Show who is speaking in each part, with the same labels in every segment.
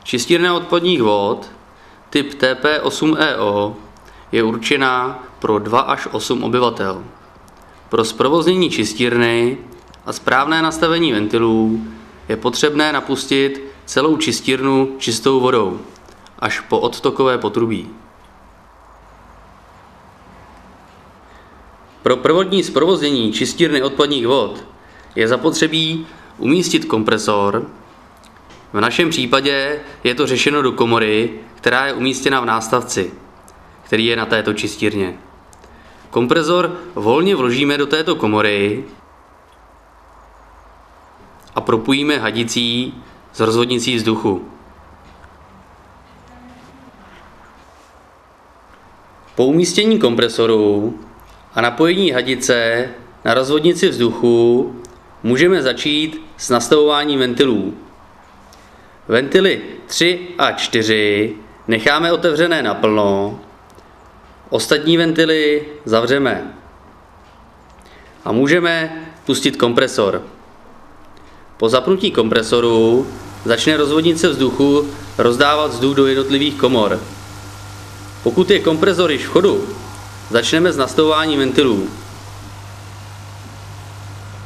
Speaker 1: Čistírna odpadních vod typ TP8EO je určená pro 2 až 8 obyvatel. Pro zprovoznění čistírny a správné nastavení ventilů je potřebné napustit celou čistírnu čistou vodou až po odtokové potrubí. Pro prvotní zprovoznění čistírny odpadních vod je zapotřebí umístit kompresor. V našem případě je to řešeno do komory, která je umístěna v nástavci, který je na této čistírně. Kompresor volně vložíme do této komory a propojíme hadicí s rozvodnicí vzduchu. Po umístění kompresoru a napojení hadice na rozvodnici vzduchu můžeme začít s nastavováním ventilů. Ventily 3 a 4 necháme otevřené naplno, ostatní ventily zavřeme a můžeme pustit kompresor. Po zapnutí kompresoru začne rozvodnice vzduchu rozdávat vzduch do jednotlivých komor. Pokud je kompresor již v chodu, začneme s nastavováním ventilů.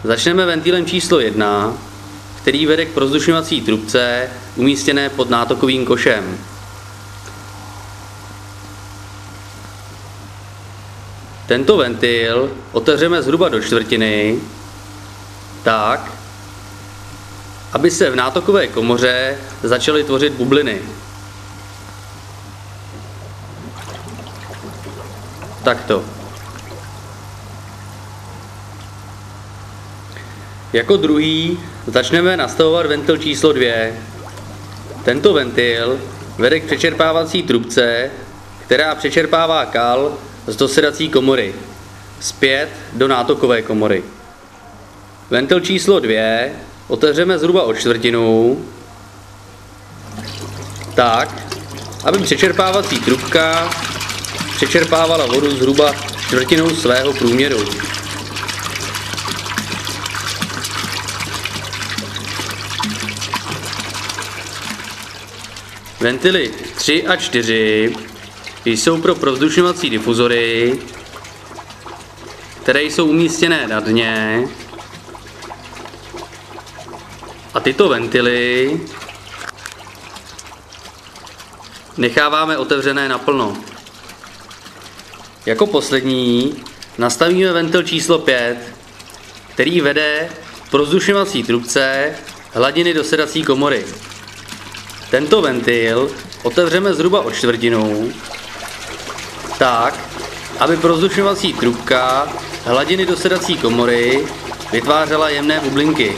Speaker 1: Začneme ventilem číslo 1, který vede k prozdušňovací trubce umístěné pod nátokovým košem. Tento ventil otevřeme zhruba do čtvrtiny, tak, aby se v nátokové komoře začaly tvořit bubliny. Takto. Jako druhý začneme nastavovat ventil číslo 2. Tento ventil vede k přečerpávací trubce, která přečerpává kal z dosedací komory zpět do nátokové komory. Ventil číslo 2 otevřeme zhruba o čtvrtinu, tak, aby přečerpávací trubka přečerpávala vodu zhruba čtvrtinou svého průměru. Ventily 3 a 4 jsou pro provzdušňovací difuzory, které jsou umístěné na dně, a tyto ventily necháváme otevřené naplno. Jako poslední nastavíme ventil číslo 5, který vede k provzdušňovací trubce hladiny dosedací komory. Tento ventil otevřeme zhruba o čtvrtinu, tak, aby prozdušňovací trubka hladiny dosedací komory vytvářela jemné bublinky.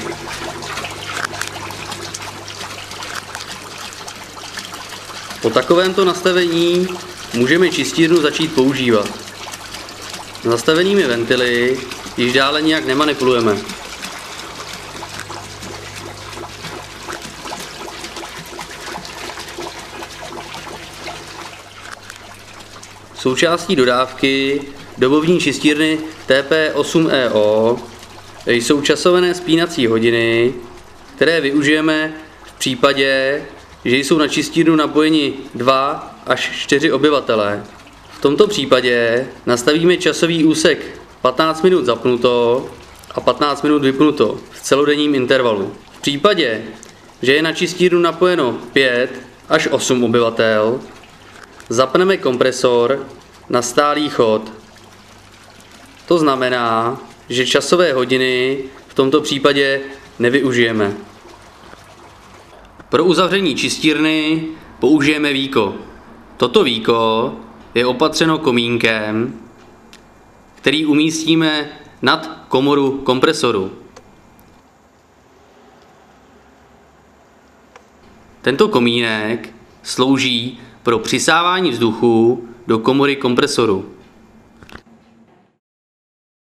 Speaker 1: Po takovémto nastavení můžeme čistírnu začít používat. S nastavenými ventily již dále nijak nemanipulujeme. Součástí dodávky dobovní čistírny TP8EO jsou časované spínací hodiny, které využijeme v případě, že jsou na čistírnu napojeni 2 až 4 obyvatelé. V tomto případě nastavíme časový úsek 15 minut zapnuto a 15 minut vypnuto v celodenním intervalu. V případě, že je na čistírnu napojeno 5 až 8 obyvatel, zapneme kompresor na stálý chod. To znamená, že časové hodiny v tomto případě nevyužijeme. Pro uzavření čistírny použijeme víko. Toto víko je opatřeno komínkem, který umístíme nad komoru kompresoru. Tento komínek slouží pro přisávání vzduchu do komory kompresoru.